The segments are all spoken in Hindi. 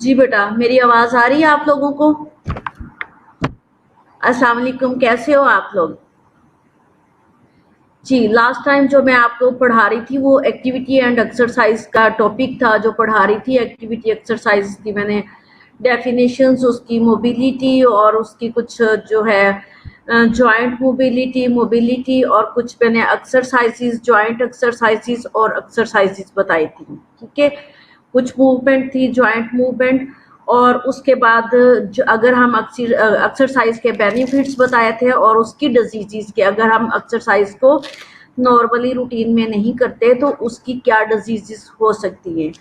जी बेटा, मेरी आवाज़ आ रही है आप लोगों को? अस्सलाम वालेकुम, कैसे हो आप लोग? जी, लास्ट टाइम जो मैं आपको पढ़ा रही थी वो एक्टिविटी एंड एक्सरसाइज का टॉपिक था जो पढ़ा रही थी। एक्टिविटी एक्सरसाइज की मैंने डेफिनेशंस, उसकी मोबिलिटी और उसकी कुछ जो है जॉइंट मोबिलिटी मोबिलिटी और कुछ मैंने एक्सरसाइजेज, जॉइंट एक्सरसाइजेज और एक्सरसाइजेज बताई थी। ठीक है, कुछ मूवमेंट थी जॉइंट मूवमेंट, और उसके बाद अगर हम एक्सरसाइज के बेनिफिट्स बताए थे और उसकी डिजीज़ के, अगर हम एक्सरसाइज को नॉर्मली रूटीन में नहीं करते तो उसकी क्या डिजीज़ हो सकती हैं।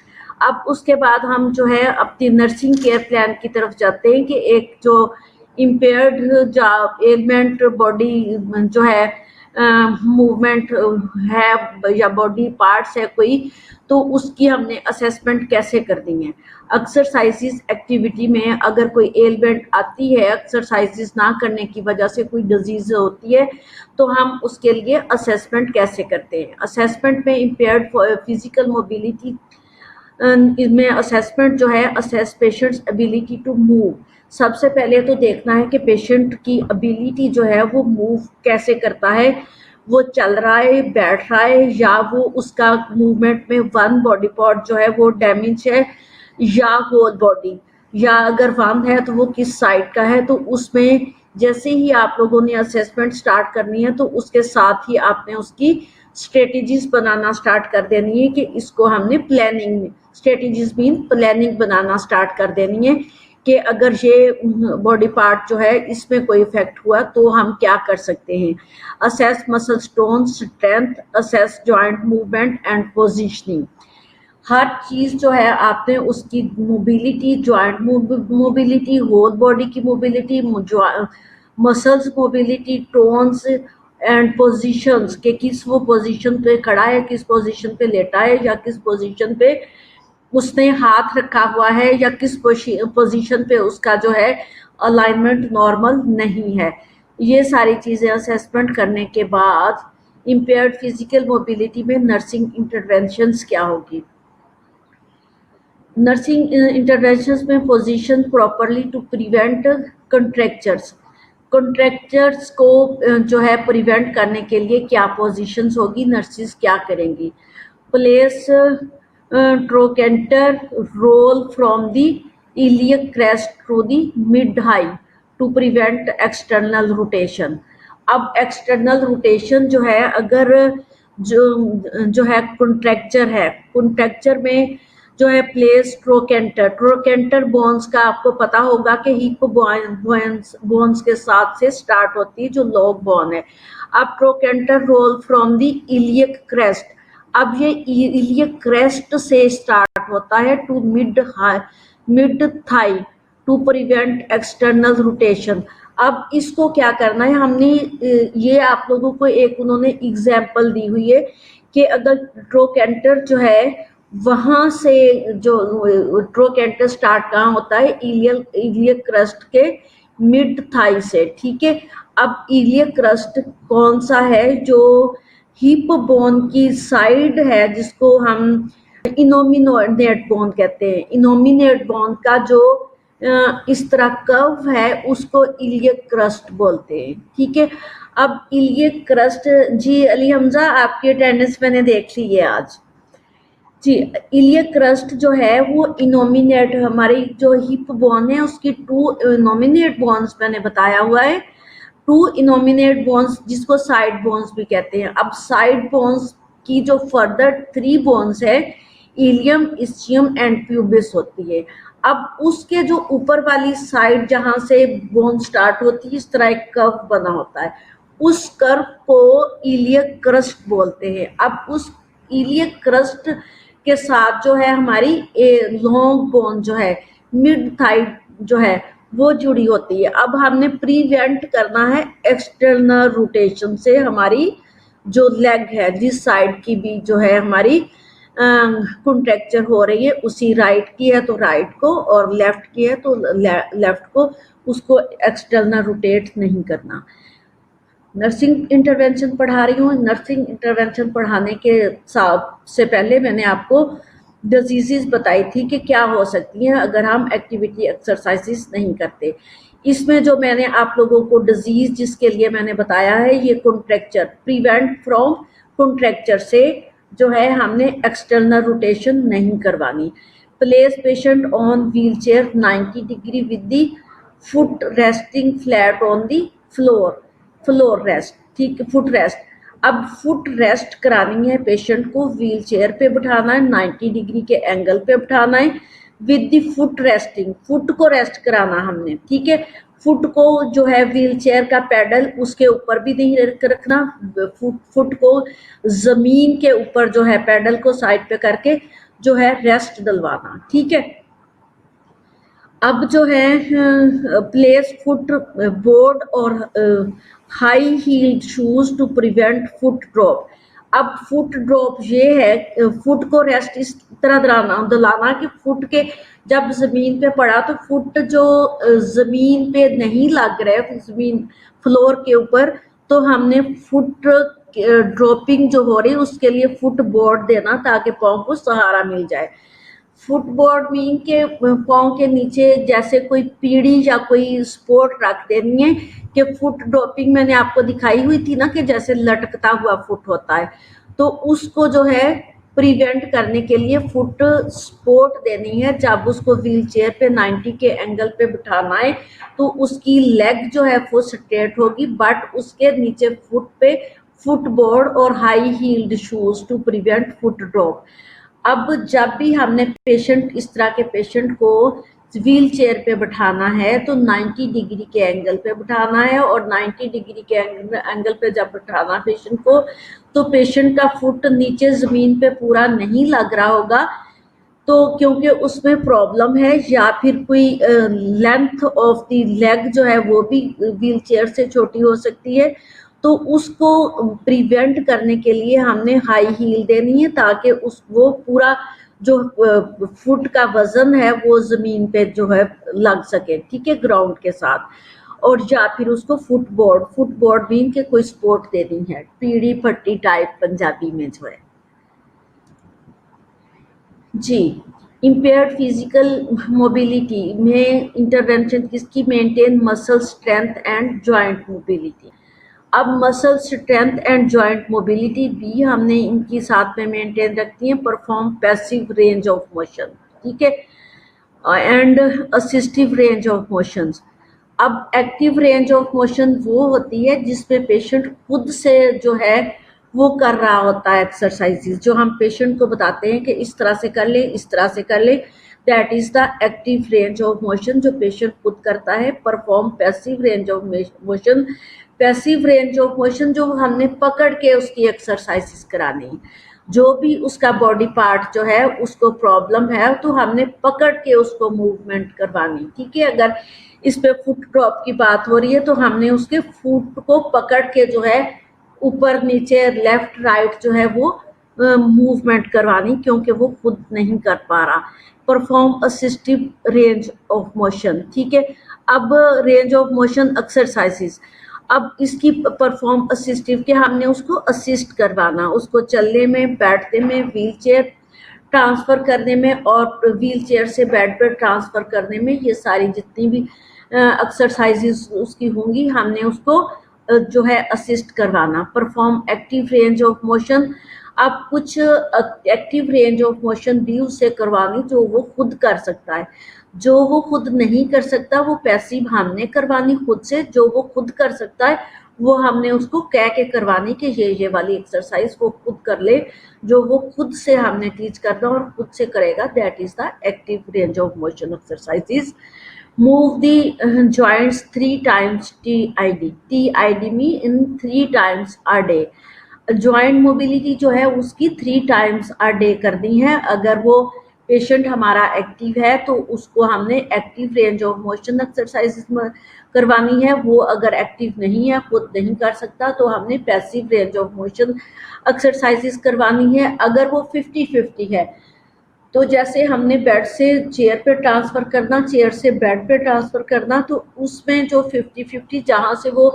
अब उसके बाद हम जो है अपनी नर्सिंग केयर प्लान की तरफ जाते हैं कि एक जो इम्पेयर्ड एलिमेंट बॉडी जो है मूवमेंट है या बॉडी पार्ट्स है कोई, तो उसकी हमने असेसमेंट कैसे करनी है। एक्सरसाइजेस एक्टिविटी में अगर कोई एलिमेंट आती है, एक्सरसाइजेस ना करने की वजह से कोई डिजीज होती है, तो हम उसके लिए असेसमेंट कैसे करते हैं। असेसमेंट में इम्पेयर्ड फिजिकल मोबिलिटी, इसमें असेसमेंट जो है assess patient's ability to move. सबसे पहले तो देखना है कि पेशेंट की एबिलिटी जो है वो मूव कैसे करता है, वो चल रहा है, बैठ रहा है, या वो उसका मूवमेंट में वन बॉडी पार्ट जो है वो डैमेज है या होल बॉडी, या अगर वन है तो वो किस साइड का है। तो उसमें जैसे ही आप लोगों ने असेसमेंट स्टार्ट करनी है तो उसके साथ ही आपने उसकी स्ट्रेटजीज बनाना स्टार्ट कर देनी है कि इसको हमने प्लानिंग में, स्ट्रेटजीज मीन प्लानिंग बनाना स्टार्ट कर देनी है कि अगर ये बॉडी पार्ट जो है इसमें कोई इफेक्ट हुआ तो हम क्या कर सकते हैं। Assess muscle tone strength, assess joint movement and positioning. हर चीज जो है आपने उसकी mobility, joint mobility, whole body की mobility, muscles mobility, tones and positions के किस वो पोजीशन पे खड़ा है, किस पोजीशन पे लेटा है, या किस पोजीशन पे उसने हाथ रखा हुआ है, या किस पोजीशन पे उसका जो है अलाइनमेंट नॉर्मल नहीं है। ये सारी चीजें असेसमेंट करने के बाद इम्पेयर्ड फिजिकल मोबिलिटी में नर्सिंग इंटरवेंशंस क्या होगी। नर्सिंग इंटरवेंशंस में पोजीशन प्रॉपरली टू प्रिवेंट कंट्रैक्चर्स। कंट्रैक्चर्स को जो है प्रिवेंट करने के लिए क्या पोजीशंस होगी, नर्सिस क्या करेंगी। Place trochanter roll from the iliac crest to the mid thigh to prevent external rotation. अब एक्सटर्नल रोटेशन जो है, अगर जो है कंट्रैक्चर है, कंट्रैक्चर में जो है प्लेस ट्रोकेंटर, ट्रोकेंटर बोन्स का आपको पता होगा कि हिप बोन्स के साथ से स्टार्ट होती है जो लॉग बोन है। अब trochanter roll from the iliac crest, अब ये इलियक क्रेस्ट से स्टार्ट होता है to mid thigh to prevent external rotation. अब इसको क्या करना है हमने, ये आप लोगों को एक उन्होंने एग्जाम्पल दी हुई है कि अगर ट्रोकेंटर जो है वहां से, जो ट्रोकेंटर स्टार्ट कहाँ होता है, इलियक क्रस्ट के मिड थाई से। ठीक है, अब इलियक क्रस्ट कौन सा है, जो हिप बोन की साइड है, जिसको हम इनोमिनेट बोन कहते हैं। इनोमिनेट बोन का जो इस तरह कर्व है उसको इलियक क्रस्ट बोलते हैं। ठीक है, अब इलियक क्रस्ट, जी अली हमजा आपकी अटेंडेंस मैंने देख ली है आज। जी, इलियक क्रस्ट जो है वो इनोमिनेट, हमारी जो हिप बोन है उसकी टू इनोमिनेट बोन्स मैंने बताया हुआ है, टू इनोमिनेट बोन्स जिसको साइड बोन्स भी कहते हैं। अब साइड बोन्स की जो फर्दर थ्री बोन्स है, इलियम, इस्चियम एंड प्यूबिस होती है। अब उसके जो ऊपर वाली साइड जहां से बोन स्टार्ट होती है, इस तरह एक कर्व बना होता है, उस कर्व को इलियक क्रस्ट बोलते हैं। अब उस इलियक क्रस्ट के साथ जो है हमारी लॉन्ग बोन जो है, मिड थाई जो है वो जुड़ी होती है। अब हमने प्रिवेंट करना है एक्सटर्नल रोटेशन से हमारी जो लेग है, जिस साइड की भी जो है हमारी कंट्रैक्चर हो रही है, उसी राइट की है तो राइट को, और लेफ्ट की है तो लेफ्ट को, उसको एक्सटर्नल रोटेट नहीं करना। नर्सिंग इंटरवेंशन पढ़ा रही हूँ। नर्सिंग इंटरवेंशन पढ़ाने के से पहले मैंने आपको डिजीजेस बताई थी कि क्या हो सकती हैं अगर हम एक्टिविटी एक्सरसाइजेस नहीं करते। इसमें जो मैंने आप लोगों को डिजीज जिसके लिए मैंने बताया है, ये कॉन्ट्रैक्चर, प्रिवेंट फ्रॉम कॉन्ट्रैक्चर से जो है हमने एक्सटर्नल रोटेशन नहीं करवानी। Place patient on wheel chair 90 degree with the foot resting flat on the floor, floor rest, ठीक है, फुट रेस्ट। अब फुट रेस्ट करानी है पेशेंट को, व्हील चेयर पे बिठाना है, 90 डिग्री के एंगल पे बिठाना है with the foot resting, foot को रेस्ट कराना हमने, ठीक है। फुट को जो है व्हील चेयर का पैडल उसके ऊपर भी नहीं रखना, फुट को जमीन के ऊपर जो है पैडल को साइड पे करके जो है रेस्ट डलवाना, ठीक है। अब जो है प्लेस फुट बोर्ड और high heeled shoes to prevent foot drop. अब फुट ड्रॉप ये है, फुट को रेस्ट इस तरह दिलाना कि फुट के जब जमीन पे पड़ा तो फुट जो जमीन पे नहीं लग रहा है, जमीन फ्लोर के ऊपर, तो हमने फुट ड्रॉपिंग जो हो रही है उसके लिए फुट बोर्ड देना ताकि पाँव को सहारा मिल जाए। फुटबोर्ड मीन के पाँव के नीचे जैसे कोई पीढ़ी या कोई सपोर्ट रख देनी है कि फुट ड्रॉपिंग मैंने आपको दिखाई हुई थी ना कि जैसे लटकता हुआ फुट होता है, तो उसको जो है प्रिवेंट करने के लिए फुट सपोर्ट देनी है। जब उसको व्हील चेयर पे 90 के एंगल पे बिठाना है तो उसकी लेग जो है वो स्ट्रेट होगी, बट उसके नीचे फुट पे फुटबोर्ड और high heeled shoes to prevent foot drop. अब जब भी हमने पेशेंट, इस तरह के पेशेंट को व्हील चेयर पे बिठाना है तो 90 डिग्री के एंगल पे बिठाना है, और 90 डिग्री के एंगल पे जब बिठाना पेशेंट को, तो पेशेंट का फुट नीचे जमीन पे पूरा नहीं लग रहा होगा, तो क्योंकि उसमें प्रॉब्लम है, या फिर कोई लेंथ ऑफ द लेग जो है वो भी व्हील चेयर से छोटी हो सकती है, तो उसको प्रिवेंट करने के लिए हमने हाई हील देनी है ताकि उस वो पूरा जो फुट का वजन है वो जमीन पे जो है लग सके, ठीक है, ग्राउंड के साथ। और या फिर उसको फुटबोर्ड भी इनके कोई सपोर्ट देनी है, पीढ़ी पट्टी टाइप पंजाबी में जो है जी। इम्पेयर्ड फिजिकल मोबिलिटी में इंटरवेंशन किसकी, maintain muscle strength and joint mobility. अब muscle strength and joint mobility भी हमने इनकी साथ में मेंटेन रखती है। Perform passive range of motion, ठीक है, and assistive range of motions. अब एक्टिव रेंज ऑफ मोशन वो होती है जिसपे पेशेंट खुद से जो है वो कर रहा होता है एक्सरसाइजेज, जो हम पेशेंट को बताते हैं कि इस तरह से कर ले, इस तरह से कर ले, that is the active range of motion जो पेशेंट खुद करता है। Perform passive range of motion, passive range of motion जो हमने पकड़ के उसकी एक्सरसाइजेस करानी, जो भी उसका बॉडी पार्ट जो है उसको प्रॉब्लम है तो हमने पकड़ के उसको मूवमेंट करवानी, ठीक है। अगर इस पे फुट ड्रॉप की बात हो रही है तो हमने उसके फुट को पकड़ के जो है ऊपर नीचे लेफ्ट राइट जो है वो मूवमेंट करवानी, क्योंकि वो खुद नहीं कर पा रहा। Perform assistive range of motion, ठीक है। अब रेंज ऑफ मोशन एक्सरसाइजेस, अब इसकी परफॉर्म असिस्टिव के हमने उसको असिस्ट करवाना, उसको चलने में, बैठने में, व्हील चेयर ट्रांसफ़र करने में और व्हील चेयर से बेड पर ट्रांसफ़र करने में, ये सारी जितनी भी एक्सरसाइजेस उसकी होंगी हमने उसको जो है असिस्ट करवाना। Perform active range of motion, अब कुछ एक्टिव रेंज ऑफ मोशन भी उससे करवानी जो वो खुद कर सकता है, जो वो खुद नहीं कर सकता वो पैसिव हमने करवानी खुद से, जो वो खुद कर सकता है वो हमने उसको कह के करवानी कि ये वाली एक्सरसाइज वो खुद कर ले, जो वो खुद से हमने टीच करना और खुद से करेगा, that is the active range of motion exercises. Move the joints 3 times TID में इन 3 times a day। Joint mobility जो है उसकी 3 times a day करनी है। अगर वो पेशेंट हमारा एक्टिव है तो उसको हमने active range of motion exercises करवानी है। वो अगर एक्टिव नहीं है, खुद नहीं कर सकता, तो हमने passive range of motion exercises करवानी है। अगर वो 50-50 है तो जैसे हमने बेड से चेयर पे ट्रांसफ़र करना, चेयर से बेड पे ट्रांसफ़र करना, तो उसमें जो 50-50 जहाँ से वो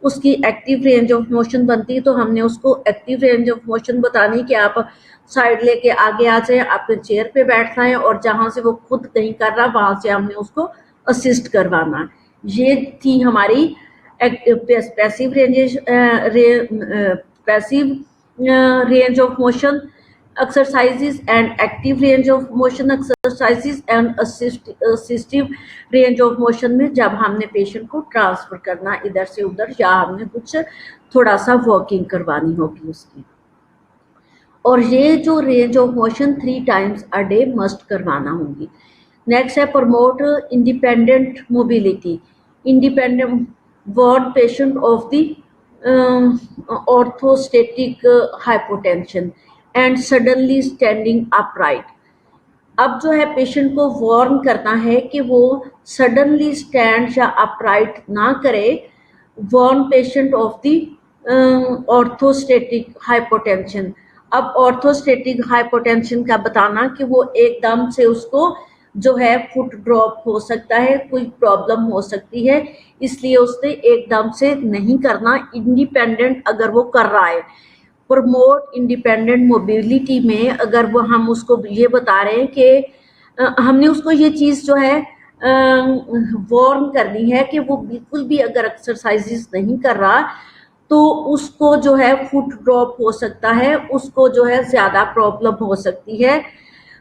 उसकी एक्टिव रेंज ऑफ मोशन बनती है, तो हमने उसको एक्टिव रेंज ऑफ मोशन बतानी कि आप साइड लेके आगे आ जाएं, आपने चेयर पे बैठना है, और जहाँ से वो खुद नहीं कर रहा वहाँ से हमने उसको असिस्ट करवाना। ये थी हमारी passive range of motion exercises and active range of motion exercises and assistive range of motion में जब हमने पेशेंट को ट्रांसफर करना इधर से उधर, या हमने कुछ थोड़ा सा वॉकिंग करवानी होगी उसकी। और ये जो range of motion 3 times a day must करवाना होगी। नेक्स्ट है promote independent mobility, independent warn patient of the orthostatic hypotension and suddenly standing upright. अब जो है पेशेंट को वार्न करना है कि वो सडनली स्टैंड या अपराइट ना करे। Warn patient of the orthostatic hypotension. अब ऑर्थोस्टेटिक हाइपोटेंशन का बताना कि वो एकदम से उसको जो है फुट ड्रॉप हो सकता है, कोई प्रॉब्लम हो सकती है, इसलिए उसने एकदम से नहीं करना, इंडिपेंडेंट अगर वो कर रहा है। प्रमोट इंडिपेंडेंट मोबिलिटी में अगर वो हम उसको ये बता रहे हैं कि हमने उसको ये चीज़ जो है वार्न करनी है कि वो बिल्कुल भी अगर एक्सरसाइजेस नहीं कर रहा तो उसको जो है फुट ड्रॉप हो सकता है, उसको जो है ज़्यादा प्रॉब्लम हो सकती है,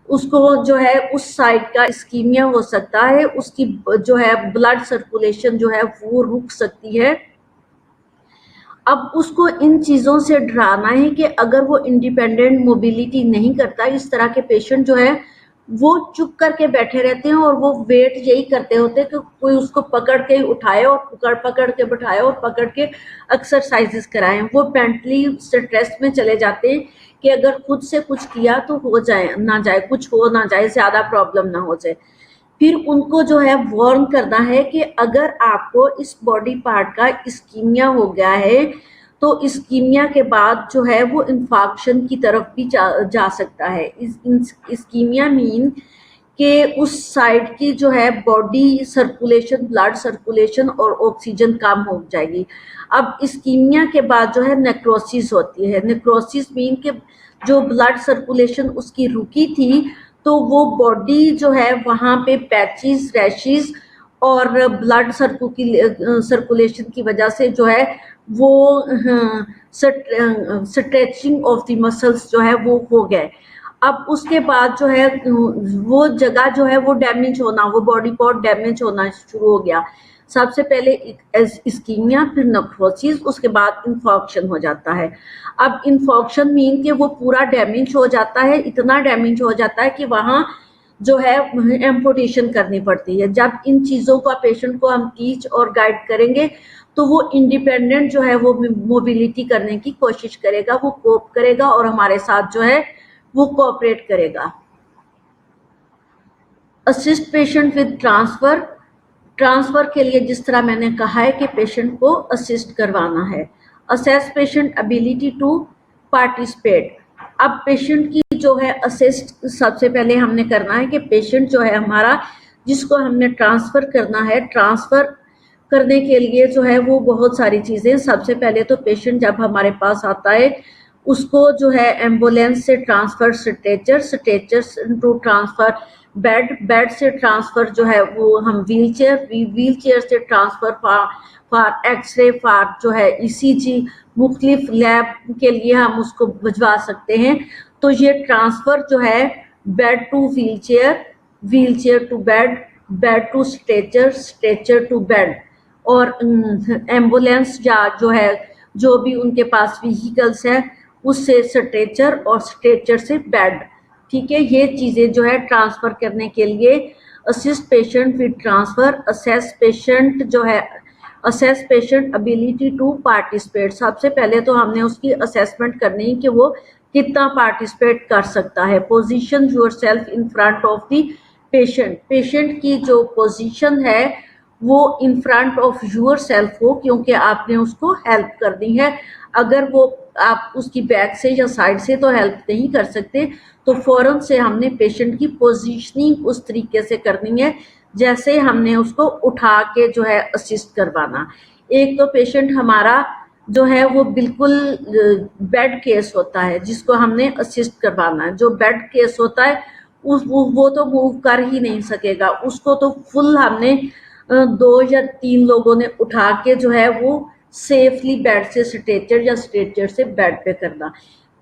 उसको जो है उस साइड का इस्कीमिया हो सकता है, उसकी जो है ब्लड सर्कुलेशन जो है वो रुक सकती है। अब उसको इन चीज़ों से डराना है कि अगर वो इंडिपेंडेंट मोबिलिटी नहीं करता, इस तरह के पेशेंट जो है वो चुप करके बैठे रहते हैं और वो वेट यही करते होते हैं कि कोई उसको पकड़ के उठाए और पकड़ के बिठाए और पकड़ के एक्सरसाइजेस कराएं। वो मेंटली स्ट्रेस में चले जाते हैं कि अगर खुद से कुछ किया तो हो जाए ना जाए, कुछ हो ना जाए, ज़्यादा प्रॉब्लम ना हो जाए। फिर उनको जो है वार्न करना है कि अगर आपको इस बॉडी पार्ट का इस्कीमिया हो गया है तो इस्कीमिया के बाद जो है वो इन्फेक्शन की तरफ भी जा सकता है। इस्कीमिया मीन कि उस साइड की जो है बॉडी सर्कुलेशन, ब्लड सर्कुलेशन और ऑक्सीजन कम हो जाएगी। अब इस्कीमिया के बाद जो है नेक्रोसिस होती है। नेक्रोसिस मीन कि जो ब्लड सर्कुलेशन उसकी रुकी थी तो वो बॉडी जो है वहाँ पे पैचेस, रैशेस और ब्लड सर्कुलेशन की वजह से जो है वो स्ट्रेचिंग ऑफ द मसल्स जो है वो हो गए। अब उसके बाद जो है वो जगह जो है वो डैमेज होना, वो बॉडी पार्ट डैमेज होना शुरू हो गया। सबसे पहले इस्कीमिया, फिर नेक्रोसिस, उसके बाद इन्फेक्शन हो जाता है। अब इन्फेक्शन मीन कि वो पूरा डैमेज हो जाता है, इतना डैमेज हो जाता है कि वहाँ जो है एम्पुटेशन करनी पड़ती है। जब इन चीज़ों का पेशेंट को हम टीच और गाइड करेंगे तो वो इंडिपेंडेंट जो है वो मोबिलिटी करने की कोशिश करेगा, वो कोप करेगा और हमारे साथ जो है वो कोऑपरेट करेगा। Assist patient with transfer. Transfer के लिए जिस तरह मैंने कहा है कि पेशेंट को असिस्ट करवाना है। Assess patient ability to participate. अब पेशेंट की जो है असिस्ट सबसे पहले हमने करना है कि पेशेंट जो है हमारा, जिसको हमने ट्रांसफ़र करना है, ट्रांसफ़र करने के लिए जो है वो बहुत सारी चीज़ें। सबसे पहले तो पेशेंट जब हमारे पास आता है उसको जो है एम्बुलेंस से transfer, stretcher to transfer, bed से ट्रांसफ़र जो है वो हम व्हीलचेयर से ट्रांसफ़र फॉर एक्सरे, फॉर जो है ईसीजी, मुख्तलिफ लैब के लिए हम उसको भिजवा सकते हैं। तो ये ट्रांसफ़र जो है bed to wheelchair, wheelchair to bed, bed to stretcher, stretcher to bed, और एम्बुलेंस या जो है जो भी उनके पास व्हीकल्स है उससे स्ट्रेचर और स्ट्रेचर से बेड। ठीक है, ये चीज़ें जो है ट्रांसफ़र करने के लिए। Assist patient with transfer. Assess patient जो है, assess patient ability to participate. सबसे पहले तो हमने उसकी असेसमेंट करनी है कि वो कितना पार्टिसिपेट कर सकता है। Position yourself in front of the patient. Patient की जो पोजीशन है वो इन फ्रंट ऑफ योरसेल्फ हो, क्योंकि आपने उसको हेल्प करनी है। अगर वो आप उसकी बैक से या साइड से तो हेल्प नहीं कर सकते, तो फौरन से हमने पेशेंट की पोजीशनिंग उस तरीके से करनी है जैसे हमने उसको उठा के जो है असिस्ट करवाना। एक तो पेशेंट हमारा जो है वो बिल्कुल बेड केस होता है जिसको हमने असिस्ट करवाना है। जो बेड केस होता है वो तो मूव कर ही नहीं सकेगा, उसको तो फुल हमने 2 या 3 लोगों ने उठा के जो है वो सेफली बेड से स्ट्रेचर या स्ट्रेचर से बेड पे करना।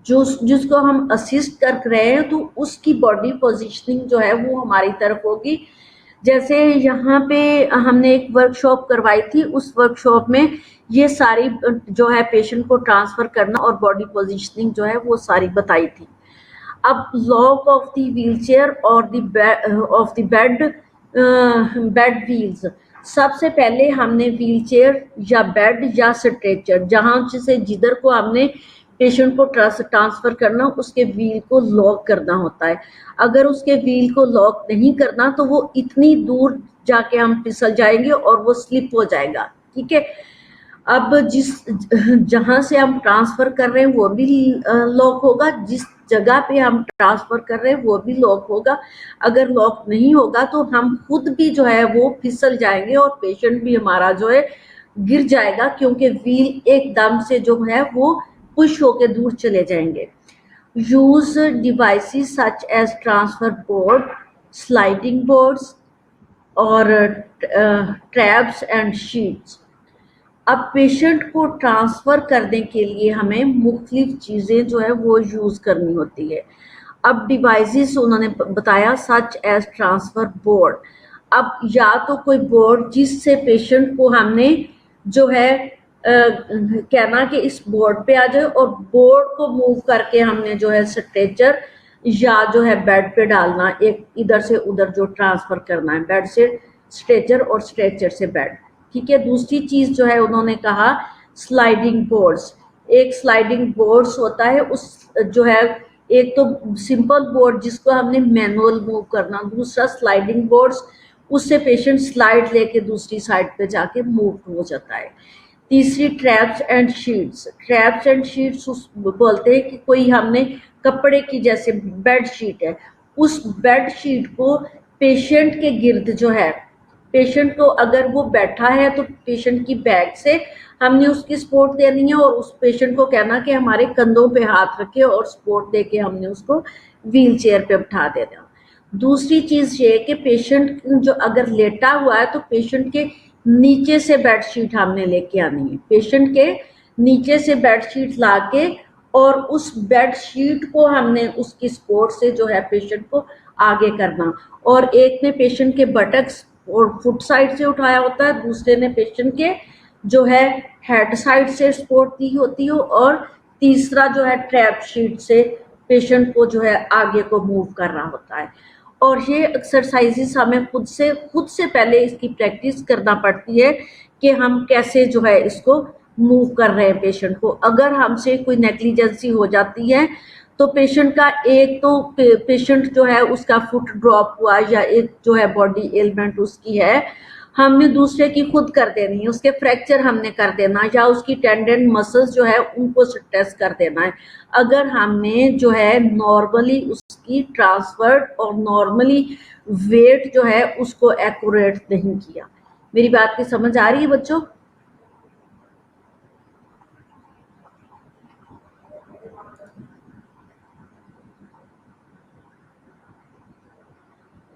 जिसको हम असिस्ट कर रहे हैं तो उसकी बॉडी पोजीशनिंग जो है वो हमारी तरफ होगी। जैसे यहाँ पे हमने एक वर्कशॉप करवाई थी, उस वर्कशॉप में ये सारी जो है पेशेंट को ट्रांसफर करना और बॉडी पोजीशनिंग जो है वो सारी बताई थी। अब लॉक ऑफ द व्हीलचेयर और ऑफ द बेड व्हील्स। सबसे पहले हमने व्हीलचेयर या बेड या स्ट्रेचर जहां से जिधर को हमने पेशेंट को ट्रांसफर करना उसके व्हील को लॉक करना होता है। अगर उसके व्हील को लॉक नहीं करना तो वो इतनी दूर जाके हम फिसल जाएंगे और वो स्लिप हो जाएगा। ठीक है, अब जहां से हम ट्रांसफर कर रहे हैं वो भी लॉक होगा, जिस जगह पे हम ट्रांसफर कर रहे हैं वो भी लॉक होगा। अगर लॉक नहीं होगा तो हम खुद भी जो है वो फिसल जाएंगे और पेशेंट भी हमारा जो है गिर जाएगा, क्योंकि व्हील एकदम से जो है वो पुश होके दूर चले जाएंगे। Use devices such as transfer board, sliding boards और ट्रैप्स एंड शीट्स। अब पेशेंट को ट्रांसफर करने के लिए हमें मुख्तलिफ चीज़ें जो है वो यूज़ करनी होती है। अब डिवाइसेस उन्होंने बताया सच एज ट्रांसफर बोर्ड। अब या तो कोई बोर्ड जिससे पेशेंट को हमने जो है कहना कि इस बोर्ड पे आ जाए और बोर्ड को मूव करके हमने जो है स्ट्रेचर या जो है बेड पे डालना, एक इधर से उधर जो ट्रांसफर करना है, बेड से स्ट्रेचर और स्ट्रेचर से बेड। ठीक है, दूसरी चीज जो है उन्होंने कहा स्लाइडिंग बोर्ड्स। एक स्लाइडिंग बोर्ड्स होता है, उस जो है एक तो सिंपल बोर्ड जिसको हमने मैनुअल मूव करना, दूसरा स्लाइडिंग बोर्ड्स, उससे पेशेंट स्लाइड लेके दूसरी साइड पे जाके मूव हो जाता है। तीसरी traps and sheets. Traps and sheets बोलते हैं कि कोई हमने कपड़े की जैसे बेड शीट है, उस बेड शीट को पेशेंट के गिर्द जो है, पेशेंट को अगर वो बैठा है तो पेशेंट की बैक से हमने उसकी सपोर्ट देनी है और उस पेशेंट को कहना कि हमारे कंधों पे हाथ रखे और सपोर्ट देके हमने उसको व्हील चेयर पे बिठा देना। दूसरी चीज ये कि पेशेंट जो अगर लेटा हुआ है तो पेशेंट के नीचे से बेडशीट हमने लेके आनी है, पेशेंट के नीचे से बेडशीट लाके और उस बेडशीट को हमने उसकी सपोर्ट से जो है पेशेंट को आगे करना। और एक ने पेशेंट के बटक्स और फुट साइड से उठाया होता है, दूसरे ने पेशेंट के जो है हेड साइड से सपोर्ट दी होती है और तीसरा जो है ट्रैप शीट से पेशेंट को जो है आगे को मूव करना होता है। और ये एक्सरसाइजेस हमें खुद से पहले इसकी प्रैक्टिस करना पड़ती है कि हम कैसे जो है इसको मूव कर रहे हैं पेशेंट को। अगर हमसे कोई नेग्लिजेंसी हो जाती है तो पेशेंट का एक तो पेशेंट जो है उसका फुट ड्रॉप हुआ या एक जो है बॉडी एलिमेंट उसकी है, हमने दूसरे की खुद कर देनी है, उसके फ्रैक्चर हमने कर देना या उसकी टेंडन मसल्स जो है उनको स्ट्रेस कर देना है। अगर हमने जो है नॉर्मली उसकी ट्रांसफर और नॉर्मली वेट जो है उसको एक्यूरेट नहीं किया। मेरी बात की समझ आ रही है बच्चों?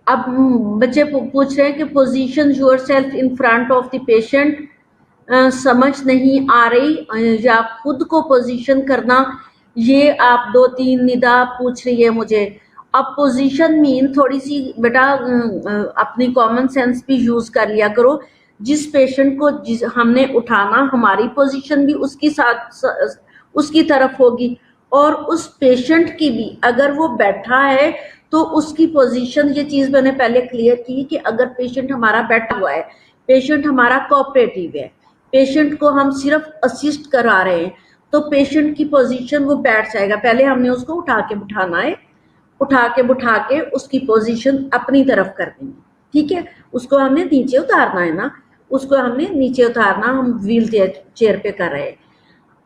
अब बच्चे पूछ रहे हैं कि position yourself in front of the patient, समझ नहीं आ रही या खुद को पोजीशन करना, ये आप 2-3 निदा पूछ रही है मुझे। अब पोजीशन मीन थोड़ी सी बेटा अपनी कॉमन सेंस भी यूज कर लिया करो। जिस पेशेंट को हमने उठाना, हमारी पोजीशन भी उसकी साथ उसकी तरफ होगी और उस पेशेंट की भी, अगर वो बैठा है तो उसकी पोजीशन, ये चीज मैंने पहले क्लियर की कि अगर पेशेंट हमारा बैठा हुआ है, पेशेंट हमारा कोऑपरेटिव है, पेशेंट को हम सिर्फ असिस्ट करा रहे हैं, तो पेशेंट की पोजीशन वो बैठ जाएगा। पहले हमने उसको उठा के बिठाना है, उठा के उसकी पोजीशन अपनी तरफ कर देंगे। ठीक है, उसको हमने नीचे उतारना है ना, उसको हमने नीचे उतारना, हम व्हील चेयर पे कर रहे हैं।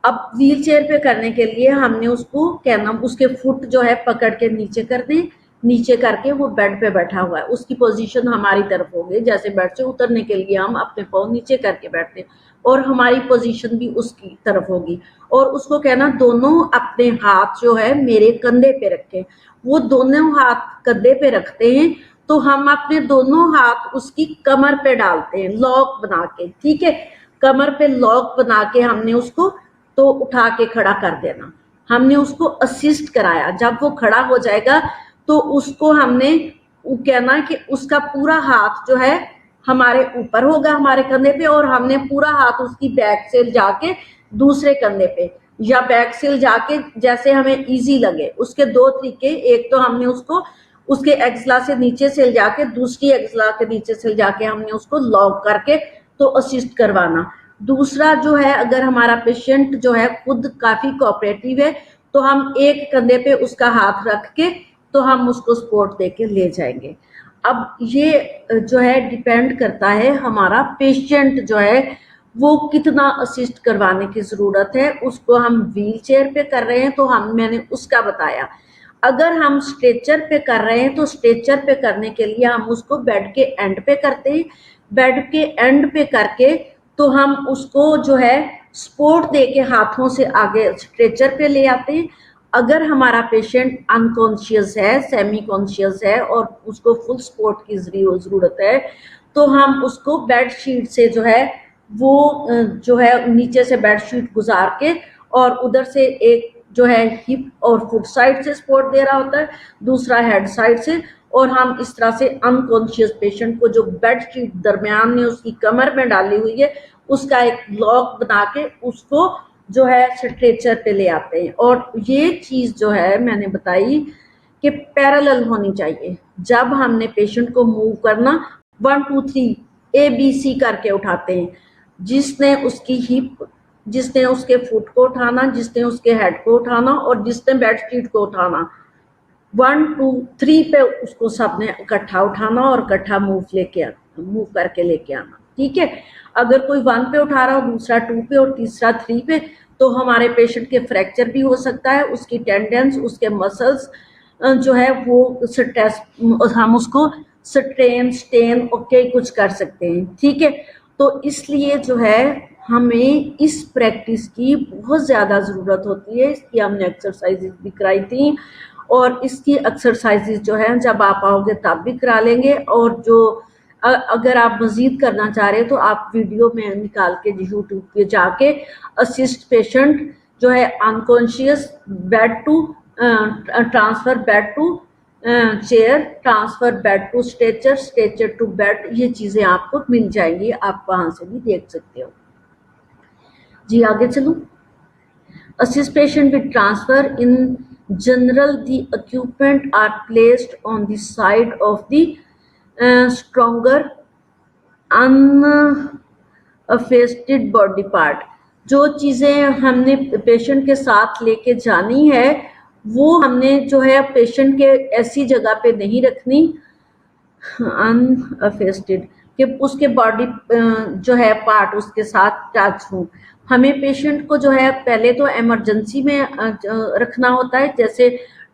अब व्हील चेयर पे करने के लिए हमने उसको कहना, उसके फुट जो है पकड़ के नीचे कर दें, नीचे करके वो बेड पे बैठा हुआ है, उसकी पोजीशन हमारी तरफ होगी, जैसे बेड से उतरने के लिए हम अपने पाँव नीचे करके बैठते हैं और हमारी पोजीशन भी उसकी तरफ होगी। और उसको कहना दोनों अपने हाथ जो है मेरे कंधे पे रखें। वो दोनों हाथ कंधे पे रखते हैं तो हम अपने दोनों हाथ उसकी कमर पे डालते हैं लॉक बना के, ठीक है। कमर पे लॉक बना के हमने उसको तो उठा के खड़ा कर देना। हमने उसको असिस्ट कराया, जब वो खड़ा हो जाएगा तो उसको हमने कहना कि उसका पूरा हाथ जो है हमारे ऊपर होगा, हमारे कंधे पे, और हमने पूरा हाथ उसकी बैक से जाके दूसरे कंधे पे या बैक से जाके जैसे हमें इजी लगे। उसके दो तरीके, एक तो हमने उसको उसके एक्सला से नीचे से जाके दूसरी एक्सला के नीचे से जाके हमने उसको लॉक करके तो असिस्ट करवाना। दूसरा जो है, अगर हमारा पेशेंट जो है खुद काफी कोऑपरेटिव है तो हम एक कंधे पे उसका हाथ रख के तो हम उसको सपोर्ट देके ले जाएंगे। अब ये जो है डिपेंड करता है हमारा पेशेंट जो है वो कितना असिस्ट करवाने की जरूरत है। उसको हम व्हील चेयर पे कर रहे हैं तो मैंने उसका बताया। अगर हम स्ट्रेचर पे कर रहे हैं तो स्ट्रेचर पे करने के लिए हम उसको बेड के एंड पे करते हैं। बेड के एंड पे करके तो हम उसको जो है सपोर्ट दे के हाथों से आगे स्ट्रेचर पे ले आते हैं। अगर हमारा पेशेंट अनकॉन्शियस है, सेमी कॉन्शियस है और उसको फुल सपोर्ट की जरूरत है तो हम उसको बेड शीट से जो है वो जो है नीचे से बेड शीट गुजार के और उधर से एक जो है हिप और फुट साइड से सपोर्ट दे रहा होता है, दूसरा हेड साइड से, और हम इस तरह से अनकॉन्शियस पेशेंट को जो बेड शीट दरमियान में उसकी कमर में डाली हुई है उसका एक लॉक बना के उसको जो है स्ट्रेचर पे ले आते हैं। और ये चीज जो है मैंने बताई कि पैरेलल होनी चाहिए। जब हमने पेशेंट को मूव करना 1 2 3 ABC करके उठाते हैं, जिसने उसकी हिप, जिसने उसके फुट को उठाना, जिसने उसके हेड को उठाना और जिसने बेड शीट को उठाना, 1 2 3 पे उसको सबने इकट्ठा उठाना और इकट्ठा मूव करके लेके आना, ठीक है। अगर कोई 1 पे उठा रहा हो, दूसरा 2 पे और तीसरा 3 पे, तो हमारे पेशेंट के फ्रैक्चर भी हो सकता है, उसकी टेंडेंस, उसके मसल्स जो है वो स्ट्रेस, हम उसको स्ट्रेन स्टेन ओके कुछ कर सकते हैं, ठीक है। तो इसलिए जो है हमें इस प्रैक्टिस की बहुत ज़्यादा ज़रूरत होती है। इसकी हमने एक्सरसाइजेज भी कराई थी और इसकी एक्सरसाइजेज जो है जब आप आओगे तब भी करा लेंगे। और जो अगर आप मजीद करना चाह रहे हैं तो आप वीडियो में निकाल के यूट्यूब पे जाके असिस्ट पेशेंट जो है unconscious bed to transfer bed to chair, transfer bed to stretcher, stretcher to bed, ये चीजें आपको मिल जाएंगी, आप वहां से भी देख सकते हो। जी आगे चलूं। Assist patient with transfer. In general, the equipment are placed on the side of the stronger unaffected body part. जो चीज़ें हमने पेशेंट के साथ लेके जानी है वो हमने जो है पेशेंट के ऐसी जगह पे नहीं रखनी अनअफेस्टेड कि उसके बॉडी जो है पार्ट उसके साथ टच हो। हमें पेशेंट को जो है पहले तो इमरजेंसी में रखना होता है, जैसे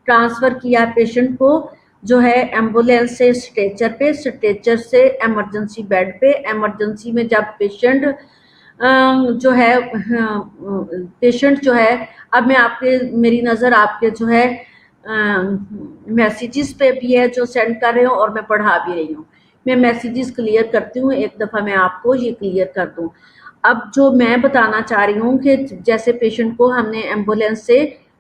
ट्रांसफ़र किया पेशेंट को जो है एम्बुलेंस से स्ट्रेचर पे, स्ट्रेचर से इमरजेंसी बेड पे। इमरजेंसी में जब पेशेंट जो है पेशेंट जो है, अब मैं आपके मेरी नज़र आपके जो है मैसेजेस पे भी है जो सेंड कर रहे हो और मैं पढ़ा भी रही हूँ। मैं मैसेजेस क्लियर करती हूँ, एक दफ़ा मैं आपको ये क्लियर कर दूँ। अब जो मैं बताना चाह रही हूँ कि जैसे पेशेंट को हमने एम्बुलेंस से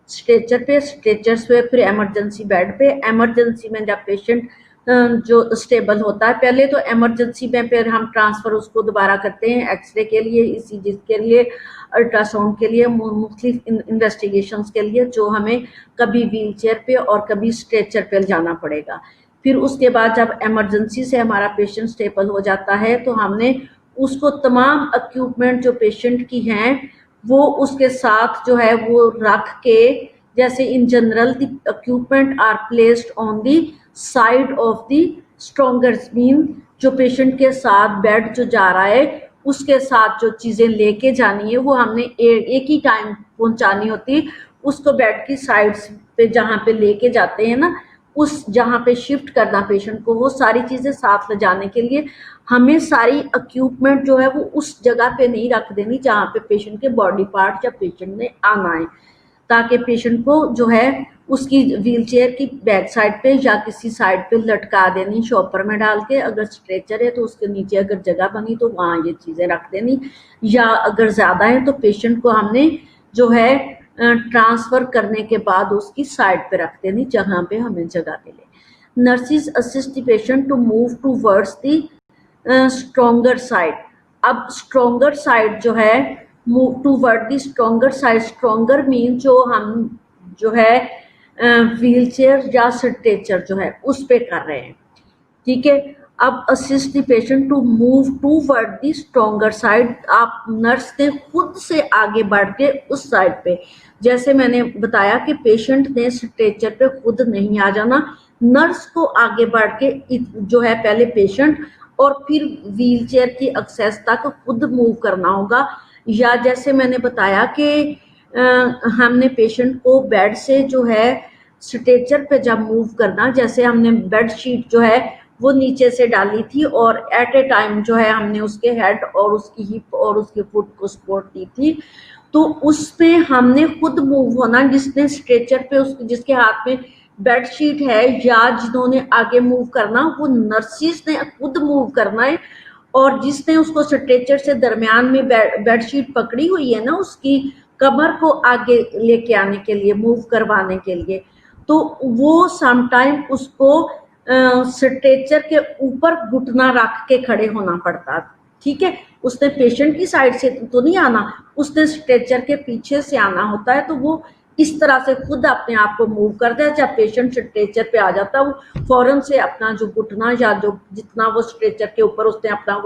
स्ट्रेचर पे, स्ट्रेचर से फिर इमरजेंसी बेड पे, इमरजेंसी में जब पेशेंट जो स्टेबल होता है पहले तो इमरजेंसी में फिर हम ट्रांसफ़र उसको दोबारा करते हैं एक्सरे के लिए, ईसीजी के लिए, अल्ट्रासाउंड के लिए, मुख्तलिफ इन्वेस्टिगेशंस के लिए, जो हमें कभी व्हील चेयर पे और कभी स्ट्रेचर पे जाना पड़ेगा। फिर उसके बाद जब इमरजेंसी से हमारा पेशेंट स्टेबल हो जाता है तो हमने उसको तमाम इक्विपमेंट जो पेशेंट की हैं वो उसके साथ जो है वो रख के, जैसे in general the equipment are placed on the side of the stronger mean, जो पेशेंट के साथ बेड जो जा रहा है उसके साथ जो चीज़ें लेके जानी है वो हमने एक ही टाइम पहुंचानी होती है। उसको बेड की साइड्स पे जहाँ पे लेके जाते हैं ना, उस जहाँ पे शिफ्ट करना पेशेंट को, वो सारी चीज़ें साथ ले जाने के लिए हमें सारी इक्विपमेंट जो है वो उस जगह पे नहीं रख देनी जहाँ पे पेशेंट के बॉडी पार्ट या पेशेंट ने आना है, ताकि पेशेंट को जो है उसकी व्हीलचेयर की बैक साइड पे या किसी साइड पे लटका देनी शॉपर में डाल के। अगर स्ट्रेचर है तो उसके नीचे अगर जगह बनी तो वहाँ ये चीज़ें रख देनी, या अगर ज़्यादा है तो पेशेंट को हमने जो है ट्रांसफ़र करने के बाद उसकी साइड पे रख देनी जहाँ पे हमें जगह मिले। Nurses assist the patient to move towards the stronger side. अब स्ट्रॉन्गर साइड जो है, move toward the stronger side, stronger mean जो हम जो है व्हीलचेयर या स्ट्रेचर जो है उस पे कर रहे हैं, ठीक है। अब assist the patient to move toward the stronger side, आप नर्स ने खुद से आगे बढ़ के उस साइड पे, जैसे मैंने बताया कि पेशेंट ने स्ट्रेचर पे खुद नहीं आ जाना, नर्स को आगे बढ़ के जो है पहले पेशेंट और फिर व्हीलचेयर की एक्सेस तक खुद मूव करना होगा। या जैसे मैंने बताया कि हमने पेशेंट को बेड से जो है स्ट्रेचर पे जब मूव करना, जैसे हमने बेड शीट जो है वो नीचे से डाली थी और एट ए टाइम जो है हमने उसके हेड और उसकी हिप और उसके फुट को सपोर्ट दी थी, तो उस पे हमने खुद मूव होना। जिसने स्ट्रेचर पे जिसके हाथ में बेड शीट है या जिन्होंने आगे मूव करना, वो नर्सिस ने खुद मूव करना है। और जिसने उसको स्ट्रेचर से दरमियान में बेड शीट पकड़ी हुई है ना, उसकी कमर को आगे लेके आने के लिए, मूव करवाने के लिए, तो वो समटाइम उसको स्ट्रेचर के ऊपर घुटना रख के खड़े होना पड़ता, ठीक है। उसने पेशेंट की साइड से तो नहीं आना, उसने स्ट्रेचर के पीछे से आना होता है, तो वो इस तरह से खुद अपने आप को मूव करता है। जब पेशेंट स्ट्रेचर पे आ जाता है, वो फौरन से अपना जो घुटना या जो जितना वो स्ट्रेचर के ऊपर उसने अपना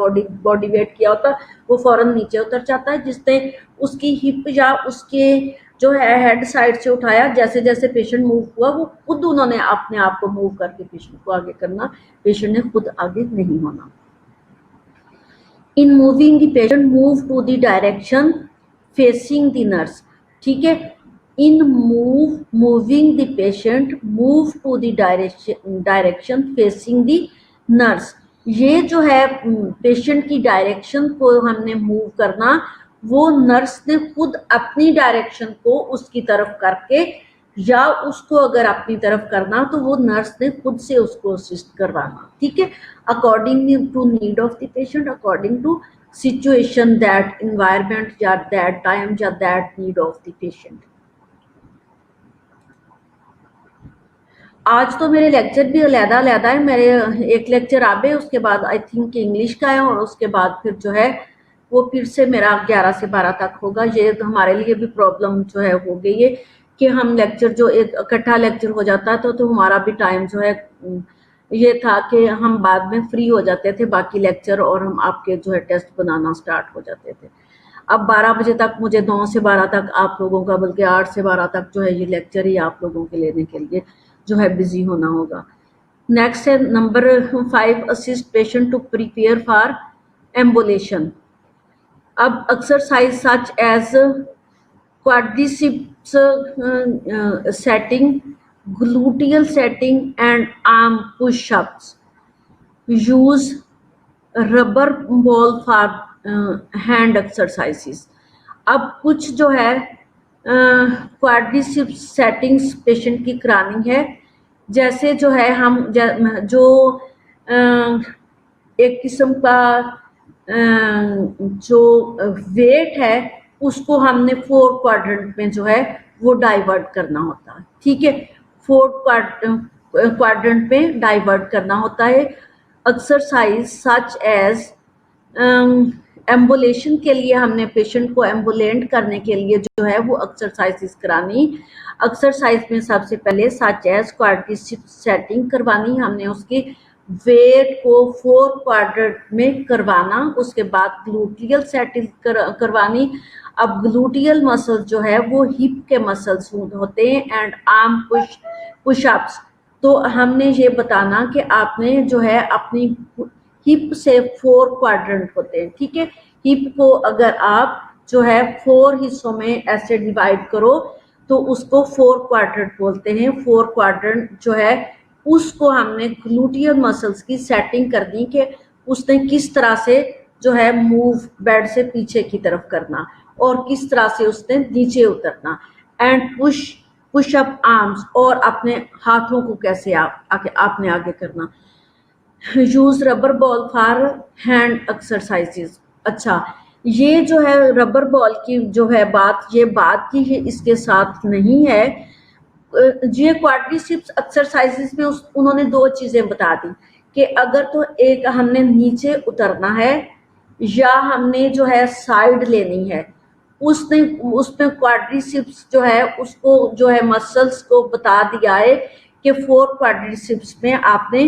बॉडी वेट किया होता है वो फौरन नीचे उतर जाता है। जिसने उसकी हिप या उसके जो है हेड साइड से उठाया, जैसे जैसे पेशेंट मूव हुआ वो खुद उन्होंने अपने आप को मूव करके पेशेंट को आगे करना, पेशेंट ने खुद आगे नहीं होना। In moving the patient move to the direction facing the nurse, ठीक है। In moving the patient move to the direction facing the nurse, ये जो है पेशेंट की डायरेक्शन को हमने मूव करना, वो नर्स ने खुद अपनी डायरेक्शन को उसकी तरफ करके, या उसको अगर अपनी तरफ करना तो वो नर्स ने खुद से उसको असिस्ट करवाना, ठीक है। According to need of the patient, according to situation, that environment या दैट टाइम या that need of the patient. आज तो मेरे लेक्चर भी अलग-अलग है। मेरे एक लेक्चर अब है, उसके बाद आई थिंक इंग्लिश का है, और उसके बाद फिर जो है वो फिर से मेरा 11 से 12 तक होगा। ये हमारे लिए भी प्रॉब्लम जो है हो गई है कि हम लेक्चर जो एक इकट्ठा लेक्चर हो जाता है तो हमारा भी टाइम जो है ये था कि हम बाद में फ्री हो जाते थे बाकी लेक्चर, और हम आपके जो है टेस्ट बनाना स्टार्ट हो जाते थे। अब 12 बजे तक मुझे 9 से 12 तक आप लोगों का, बल्कि 8 से 12 तक जो है ये लेक्चर ही आप लोगों के लेने के लिए जो है बिजी होना होगा। नेक्स्ट है number 5, assist patient to prepare for ambulation. अब exercise such as quadriceps setting, gluteal setting and arm push-ups, use rubber ball for hand exercises। अब कुछ जो है क्वाड्रिसेप्स सेटिंग्स पेशेंट की करानी है। जैसे जो है हम जो एक किस्म का जो वेट है उसको हमने 4 क्वाड्रेंट में जो है वो डाइवर्ट करना होता है, ठीक है। 4 क्वाड्रेंट में डाइवर्ट करना होता है। एक्सरसाइज सच एज एम्बुलेशन के लिए हमने पेशेंट को एम्बुलेंट करने के लिए जो है वो एक्सरसाइजेस करानी। एक्सरसाइज में सबसे पहले सच एज क्वाड्रिसेप्स सेटिंग करवानी, हमने उसकी वेट को 4 क्वाड्रेंट में करवाना। उसके बाद ग्लूटियल सेटिंग करवानी। अब ग्लूटियल मसल जो है वो हिप के मसल्स होते हैं एंड आर्म पुशअप्स। तो हमने ये बताना कि आपने जो है अपनी हिप से 4 क्वाड्रेंट होते हैं, ठीक है। हिप को अगर आप जो है 4 हिस्सों में ऐसे डिवाइड करो तो उसको 4 क्वाड्रेंट बोलते हैं। 4 क्वाड्रेंट जो है उसको हमने ग्लूटियल मसल्स की सेटिंग कर दी कि उसने किस तरह से जो है मूव बेड से पीछे की तरफ करना और किस तरह से उसने नीचे उतरना, एंड पुश अप आर्म्स, और अपने हाथों को कैसे आपने आगे करना। Use rubber ball for hand exercises. अच्छा, ये जो है रबर बॉल की जो है बात, ये बात की है, इसके साथ नहीं है। ये क्वाड्रिसेप्स एक्सरसाइजेस में उन्होंने 2 चीजें बता दी कि अगर तो एक हमने नीचे उतरना है या हमने जो है साइड लेनी है, उसने उसमें क्वाड्रिसेप्स जो है उसको जो है मसल्स को बता दिया है कि 4 क्वाड्रिसेप्स में आपने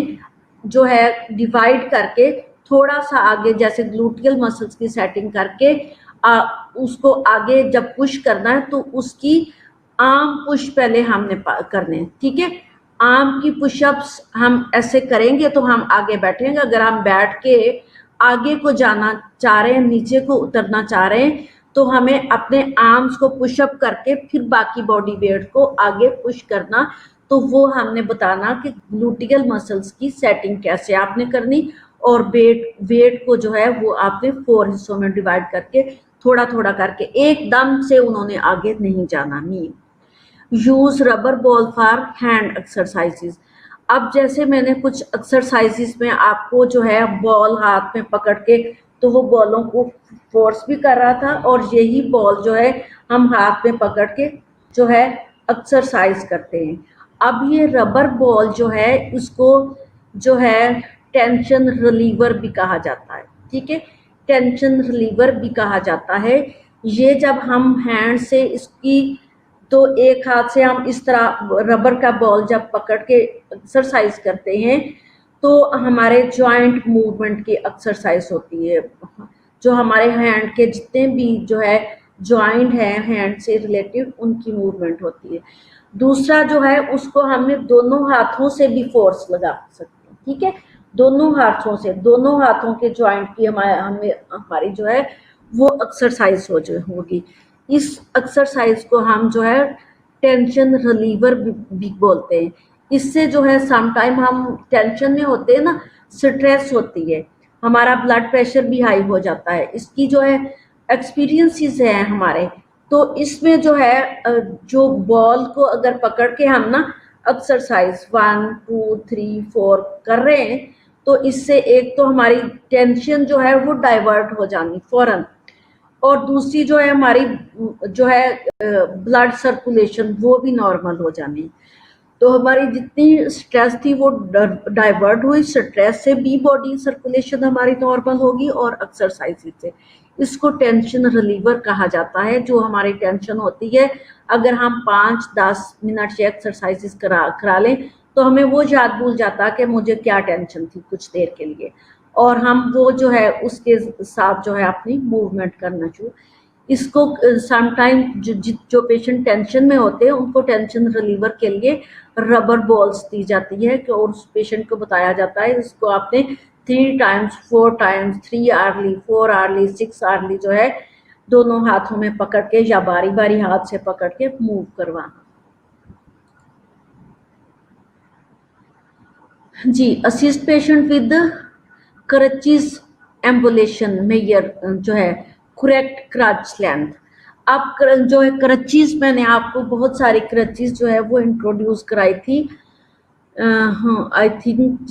जो है डिवाइड करके थोड़ा सा आगे जैसे ग्लूटियल मसल्स की सेटिंग करके उसको आगे जब पुश करना है तो उसकी आर्म पुश पहले हमने करने, ठीक है। आर्म की पुशअप्स हम ऐसे करेंगे तो हम आगे बैठेंगे। अगर हम बैठ के आगे को जाना चाह रहे हैं, नीचे को उतरना चाह रहे हैं, तो हमें अपने आर्म्स को पुशअप करके फिर बाकी बॉडी वेट को आगे पुश करना। तो वो हमने बताना कि ग्लूटियल मसल्स की सेटिंग कैसे आपने करनी, और वेट को जो है वो आपने 4 हिस्सों में डिवाइड करके थोड़ा थोड़ा करके एकदम से उन्होंने आगे नहीं जाना। Mean use rubber ball for hand exercises. अब जैसे मैंने कुछ एक्सरसाइजेज में आपको जो है बॉल हाथ में पकड़ के, तो वो बॉलों को फोर्स भी कर रहा था, और यही बॉल जो है हम हाथ में पकड़ के जो है एक्सरसाइज करते हैं। अब ये रबर बॉल जो है उसको जो है टेंशन रिलीवर भी कहा जाता है, ठीक है। टेंशन रिलीवर भी कहा जाता है। ये जब हम हैंड से इसकी, तो एक हाथ से हम इस तरह रबर का बॉल जब पकड़ के एक्सरसाइज करते हैं तो हमारे जॉइंट मूवमेंट की एक्सरसाइज होती है। जो हमारे हैंड के जितने भी जो है जॉइंट है हैंड से रिलेटेड, उनकी मूवमेंट होती है। दूसरा जो है उसको हमने दोनों हाथों से भी फोर्स लगा सकते हैं, ठीक है। दोनों हाथों से, दोनों हाथों के जॉइंट की हमारी जो है वो एक्सरसाइज होगी। इस एक्सरसाइज को हम जो है टेंशन रिलीवर भी बोलते हैं। इससे जो है समटाइम हम टेंशन में होते हैं ना, स्ट्रेस होती है, हमारा ब्लड प्रेशर भी हाई हो जाता है। इसकी जो है एक्सपीरियंसेस हैं हमारे, तो इसमें जो है जो बॉल को अगर पकड़ के हम ना एक्सरसाइज 1 2 3 4 कर रहे हैं, तो इससे एक तो हमारी टेंशन जो है वो डाइवर्ट हो जानी फौरन, और दूसरी जो है हमारी जो है ब्लड सर्कुलेशन वो भी नॉर्मल हो जानी। तो हमारी जितनी स्ट्रेस थी वो डाइवर्ट हुई, स्ट्रेस से भी बॉडी सर्कुलेशन हमारी नॉर्मल होगी और एक्सरसाइज से। इसको टेंशन रिलीवर कहा जाता है। जो हमारी टेंशन होती है, अगर हम 5-10 मिनट से एक्सरसाइजेस करा लें तो हमें वो याद भूल जाता है कि मुझे क्या टेंशन थी कुछ देर के लिए, और हम वो जो है उसके साथ जो है अपनी मूवमेंट करना चाहिए। इसको समटाइम जो पेशेंट टेंशन में होते हैं उनको टेंशन रिलीवर के लिए रबर बॉल्स दी जाती है कि, और उस पेशेंट को बताया जाता है इसको आपने 3 times 4 times 3 hourly 4 hourly 6 hourly जो है दोनों हाथों में पकड़ के या बारी बारी हाथ से पकड़ के मूव करवाना। जी, assist patient with crutches ambulation measure जो है करेक्ट क्रच लेंथ। अब जो है क्रचिज, मैंने आपको बहुत सारी क्रचिज जो है वो इंट्रोड्यूस कराई थी, हाँ आई थिंक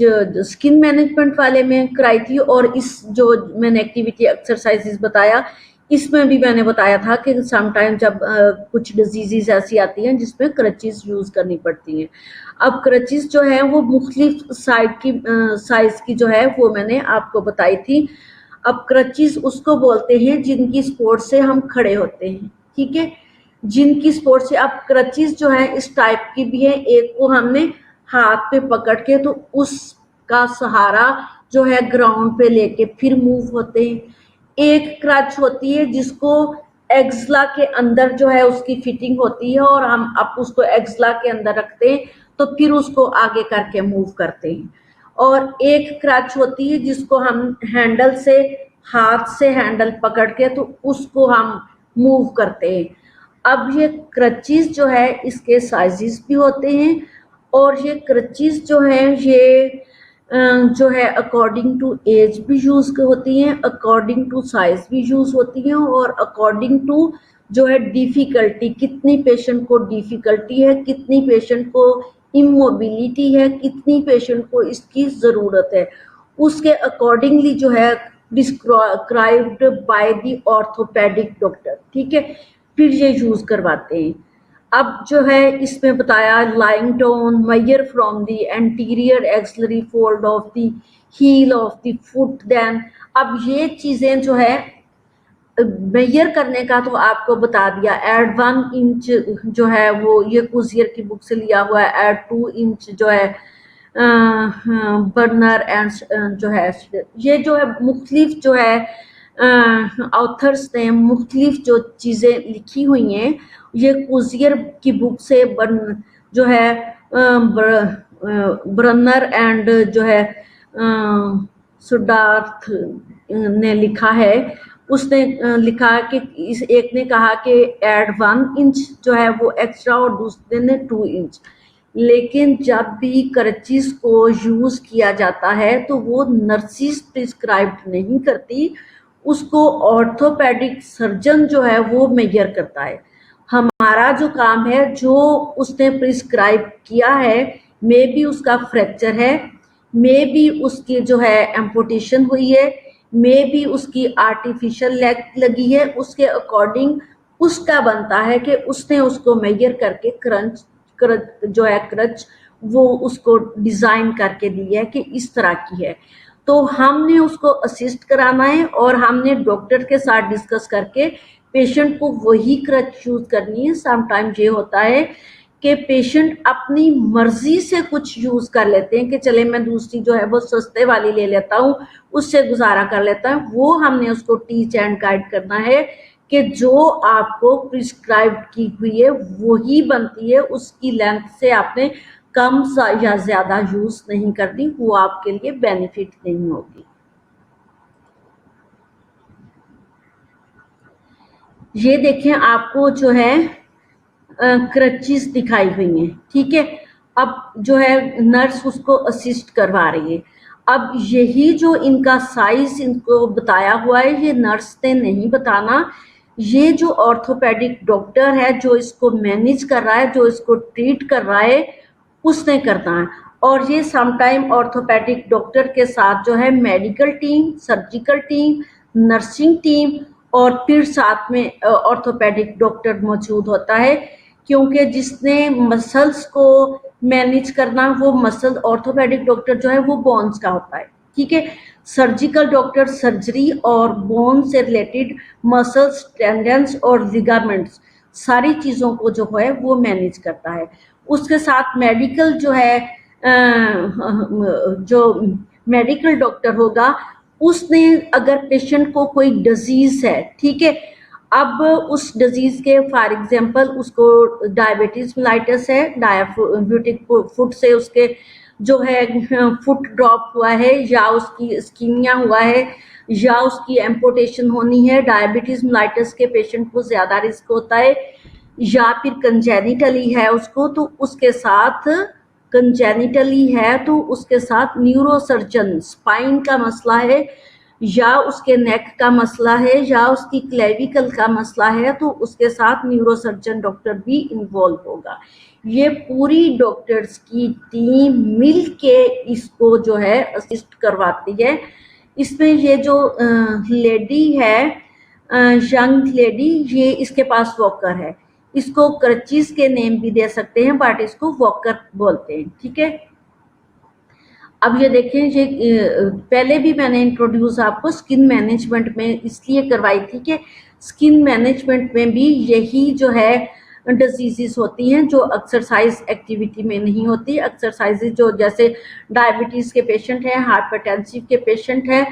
स्किन मैनेजमेंट वाले में कराई थी, और इस जो मैंने एक्टिविटी एक्सरसाइजेस बताया इसमें भी मैंने बताया था कि समटाइम जब कुछ डिजीजेस ऐसी आती हैं जिसमें क्रचिज यूज करनी पड़ती हैं। अब क्रचिज जो है वो मुख्तलिफ साइज की जो है वो मैंने आपको बताई थी। अब क्रचिज उसको बोलते हैं जिनकी सपोर्ट से हम खड़े होते हैं, ठीक है, जिनकी सपोर्ट से। अब क्रचिज जो है इस टाइप की भी है, एक को हमने हाथ पे पकड़ के तो उसका सहारा जो है ग्राउंड पे लेके फिर मूव होते हैं। एक क्रच होती है जिसको एक्सला के अंदर जो है उसकी फिटिंग होती है, और हम अब उसको एक्सला के अंदर रखते हैं तो फिर उसको आगे करके मूव करते हैं। और एक क्रच होती है जिसको हम हैंडल से हाथ से हैंडल पकड़ के तो उसको हम मूव करते हैं। अब ये क्रचेस जो है इसके साइजेस भी होते हैं और ये क्रचेस जो है ये जो है अकॉर्डिंग टू एज भी यूज होती हैं, अकॉर्डिंग टू साइज भी यूज होती हैं और अकॉर्डिंग टू जो है डिफिकल्टी, कितनी पेशेंट को डिफिकल्टी है, कितनी पेशेंट को इमोबिलिटी है, कितनी पेशेंट को इसकी जरूरत है, उसके अकॉर्डिंगली जो है described by the orthopaedic doctor. ठीक है, फिर ये यूज करवाते हैं। अब जो है इसमें बताया lying down measure from the anterior axillary fold of the heel of the foot. Then अब ये चीजें जो है मेजर करने का तो आपको बता दिया, एड 1 इंच जो है वो ये कुजियर की बुक से लिया हुआ है, एड 2 इंच जो है बर्नर एंड जो है ये जो है मुख्तलिफ जो है ऑथर्स ने मुख्तलिफ जो चीज़ें लिखी हुई हैं ये कुजियर की बुक से जो है ब्रनर एंड जो है सुडार्थ ने लिखा है। उसने लिखा कि इस एक ने कहा कि एड 1 इंच जो है वो एक्स्ट्रा और दूसरे ने 2 इंच। लेकिन जब भी क्रचेस को यूज किया जाता है तो वो नर्सिस प्रिस्क्राइब्ड नहीं करती, उसको ऑर्थोपेडिक सर्जन जो है वो मेजर करता है। हमारा जो काम है जो उसने प्रिस्क्राइब किया है, मे बी उसका फ्रैक्चर है, मे बी उसकी जो है एम्पुटेशन हुई है, मे बी उसकी आर्टिफिशियल लेग लगी है, उसके अकॉर्डिंग उसका बनता है कि उसने उसको मेजर करके जो है क्रच वो उसको डिजाइन करके दी है कि इस तरह की है। तो हमने उसको असिस्ट कराना है और हमने डॉक्टर के साथ डिस्कस करके पेशेंट को वही क्रच यूज करनी है। समटाइम ये होता है कि पेशेंट अपनी मर्जी से कुछ यूज कर लेते हैं कि चले मैं दूसरी जो है वो सस्ते वाली ले लेता हूँ, उससे गुजारा कर लेता है। वो हमने उसको टीच एंड गाइड करना है कि जो आपको प्रिस्क्राइब की हुई है वही बनती है, उसकी लेंथ से आपने कम या ज्यादा यूज नहीं करनी, वो आपके लिए बेनिफिट नहीं होगी। ये देखें आपको जो है क्रचेस दिखाई हुई हैं। ठीक है, अब जो है नर्स उसको असिस्ट करवा रही है। अब यही जो इनका साइज इनको बताया हुआ है ये नर्स ने नहीं बताना, ये जो ऑर्थोपेडिक डॉक्टर है जो इसको मैनेज कर रहा है, जो इसको ट्रीट कर रहा है, उसने करना है। और ये समटाइम ऑर्थोपेडिक डॉक्टर के साथ जो है medical team, surgical team, nursing team और फिर साथ में ऑर्थोपेडिक डॉक्टर मौजूद होता है, क्योंकि जिसने मसल्स को मैनेज करना वो मसल ऑर्थोपेडिक डॉक्टर जो है वो बोन्स का होता है। ठीक है, सर्जिकल डॉक्टर सर्जरी और बोन से रिलेटेड मसल्स, टेंडेंस और लिगामेंट्स सारी चीज़ों को जो है वो मैनेज करता है। उसके साथ मेडिकल जो है जो मेडिकल डॉक्टर होगा उसने अगर पेशेंट को कोई डिजीज है, ठीक है, अब उस डिजीज के फॉर एग्जांपल उसको डायबिटीज मेलाइटिस है, डायबिटिक फुट से उसके जो है फुट ड्रॉप हुआ है या उसकी इस्कीमिया हुआ है या उसकी एम्पुटेशन होनी है, डायबिटीज मेलाइटिस के पेशेंट को ज्यादा रिस्क होता है, या फिर कंजेनिटली है उसको तो उसके साथ कंजेनिटली है तो उसके साथ न्यूरोसर्जन, स्पाइन का मसला है या उसके नेक का मसला है या उसकी क्लेविकल का मसला है तो उसके साथ न्यूरोसर्जन डॉक्टर भी इन्वॉल्व होगा। ये पूरी डॉक्टर्स की टीम मिल के इसको जो है असिस्ट करवाती है। इसमें ये जो लेडी है, यंग लेडी, ये इसके पास वॉकर है, इसको क्रचेस के नेम भी दे सकते हैं बट इसको वॉकर बोलते हैं। ठीक है, अब ये देखें, ये पहले भी मैंने इंट्रोड्यूस आपको स्किन मैनेजमेंट में इसलिए करवाई थी कि स्किन मैनेजमेंट में भी यही जो है डिजीजेस होती हैं जो एक्सरसाइज एक्टिविटी में नहीं होती। एक्सरसाइजेज जो जैसे डायबिटीज़ के पेशेंट हैं, हाइपरटेंसिव के पेशेंट हैं,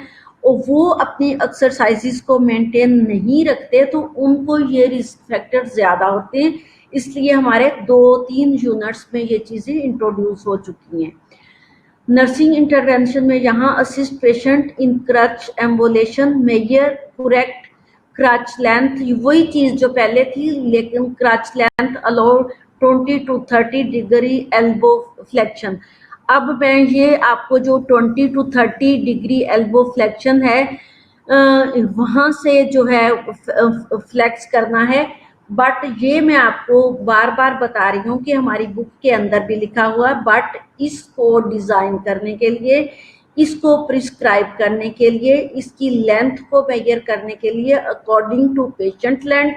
और वो अपनी एक्सरसाइजेज को मेंटेन नहीं रखते तो उनको ये रिस्क फैक्टर ज़्यादा होते हैं। इसलिए हमारे 2-3 यूनिट्स में ये चीज़ें इंट्रोड्यूस हो चुकी हैं। नर्सिंग इंटरवेंशन में यहाँ assist patient in crutch ambulation, measure correct crutch length, वही चीज जो पहले थी, लेकिन crutch length allow 20 to 30 degree elbow flexion. अब मैं ये आपको जो 20 to 30 डिग्री एल्बो फ्लेक्शन है वहां से जो है फ्लेक्स करना है। बट ये मैं आपको बार बार बता रही हूँ कि हमारी बुक के अंदर भी लिखा हुआ है, बट इसको डिजाइन करने के लिए, इसको प्रिस्क्राइब करने के लिए, इसकी लेंथ को मेजर करने के लिए according to patient length,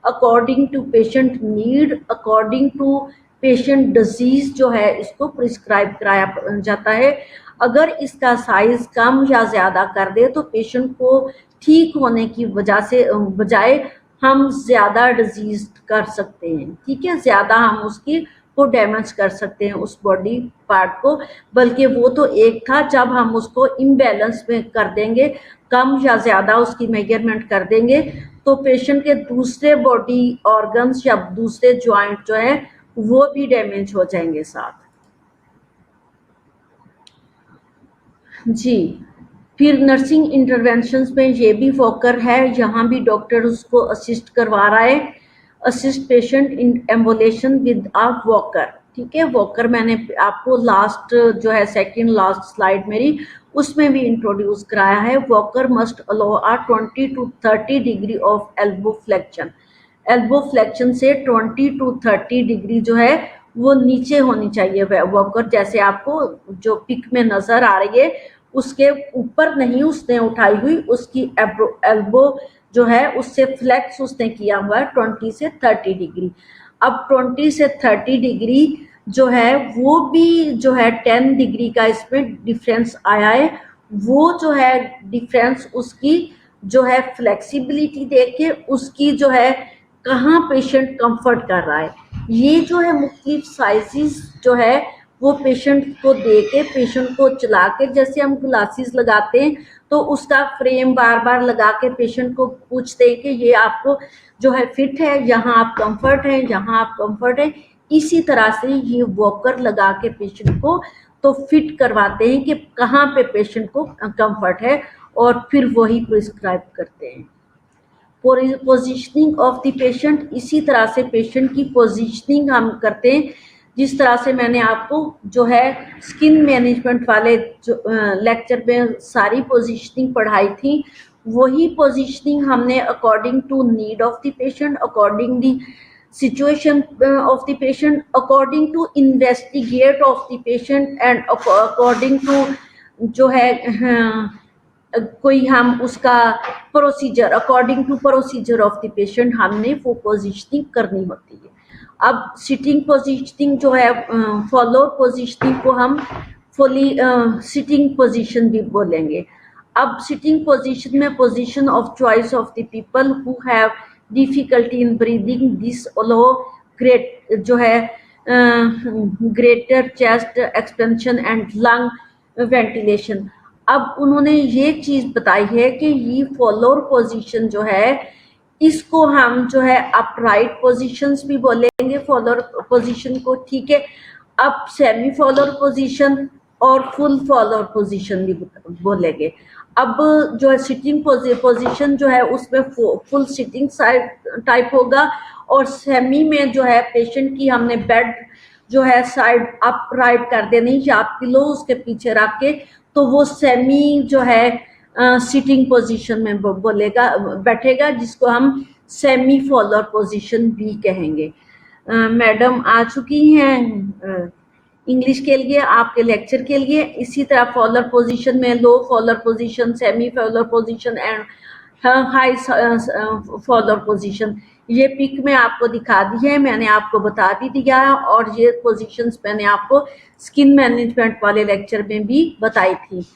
according to patient need, according to patient disease जो है इसको प्रिस्क्राइब कराया जाता है। अगर इसका साइज कम या ज्यादा कर दे तो पेशेंट को ठीक होने की वजह से बजाय हम ज्यादा डिजीज कर सकते हैं, ठीक है, ज्यादा हम उसकी को डैमेज कर सकते हैं उस बॉडी पार्ट को। बल्कि वो तो एक था, जब हम उसको इम्बैलेंस में कर देंगे, कम या ज्यादा उसकी मेजरमेंट कर देंगे, तो पेशेंट के दूसरे बॉडी ऑर्गन्स या दूसरे ज्वाइंट जो है वो भी डैमेज हो जाएंगे साथ। जी, फिर नर्सिंग इंटरवेंशंस में ये भी वॉकर है, यहाँ भी डॉक्टर उसको असिस्ट करवा रहा है। Assist patient in ambulation with a walker, ठीक है। वॉकर मैंने आपको लास्ट जो है सेकंड लास्ट स्लाइड मेरी उसमें भी इंट्रोड्यूस कराया है। Walker must allow a 20 to 30 degree of elbow flexion. Elbow flexion से 20 to 30 डिग्री जो है वो नीचे होनी चाहिए वॉकर, जैसे आपको जो पिक में नजर आ रही है उसके ऊपर नहीं उसने उठाई हुई, उसकी एल्बो जो है उससे फ्लेक्स उसने किया हुआ है 20 से 30 डिग्री। अब 20 से 30 डिग्री जो है वो भी जो है 10 डिग्री का इसमें डिफरेंस आया है। वो जो है डिफरेंस उसकी जो है फ्लेक्सिबिलिटी देख के उसकी जो है कहाँ पेशेंट कंफर्ट कर रहा है, ये जो है मुख्तलिफ साइजेस जो है वो पेशेंट को दे के, पेशेंट को चला के, जैसे हम ग्लासेस लगाते हैं तो उसका फ्रेम बार बार लगा के पेशेंट को पूछते हैं कि ये आपको जो है फिट है, यहाँ आप कंफर्ट है, यहाँ आप कंफर्ट है। इसी तरह से ये वॉकर लगा के पेशेंट को तो फिट करवाते हैं कि कहाँ पे पेशेंट को कंफर्ट है, और फिर वही प्रिस्क्राइब करते हैं। पोजीशनिंग ऑफ द पेशेंट, इसी तरह से पेशेंट की पोजीशनिंग हम करते हैं, जिस तरह से मैंने आपको जो है स्किन मैनेजमेंट वाले जो लेक्चर में सारी पोजीशनिंग पढ़ाई थी, वही पोजीशनिंग हमने according to need of the patient, according the situation of the patient, according to investigate of the patient and according to जो है कोई हम उसका procedure, according to procedure of the patient हमने वो पोजीशनिंग करनी होती है। अब सिटिंग पोजीशनिंग जो है फॉलो पोजीशनिंग को हम फुली सिटिंग पोजीशन भी बोलेंगे। अब सिटिंग पोजीशन में position of choice of the people who have difficulty in breathing, this allow great जो है greater chest expansion and lung ventilation. अब उन्होंने ये चीज बताई है कि ये फॉलोअर पोजीशन जो है इसको हम जो है अपराइट पोजीशंस भी बोलेंगे फॉलोअर पोजीशन को, ठीक है। अब सेमी फॉलोअर पोजीशन और फुल फॉलोअर पोजीशन भी बोलेंगे। अब जो है सिटिंग पोजीशन जो है उसमें फुल सिटिंग साइड टाइप होगा, और सेमी में जो है पेशेंट की हमने बेड जो है साइड अप राइट कर देनी या पिलो उसके पीछे रख के, तो वो सेमी जो है सिटिंग पोजीशन में बोलेगा बैठेगा, जिसको हम सेमी फॉलोअर पोजीशन भी कहेंगे। मैडम आ चुकी हैं इंग्लिश के लिए, आपके लेक्चर के लिए। इसी तरह फॉलोअर पोजीशन में low Fowler position, semi Fowler position and high Fowler position, ये पिक में आपको दिखा दी है, मैंने आपको बता भी दिया है, और ये पोजीशंस मैंने आपको स्किन मैनेजमेंट वाले लेक्चर में भी बताई थी।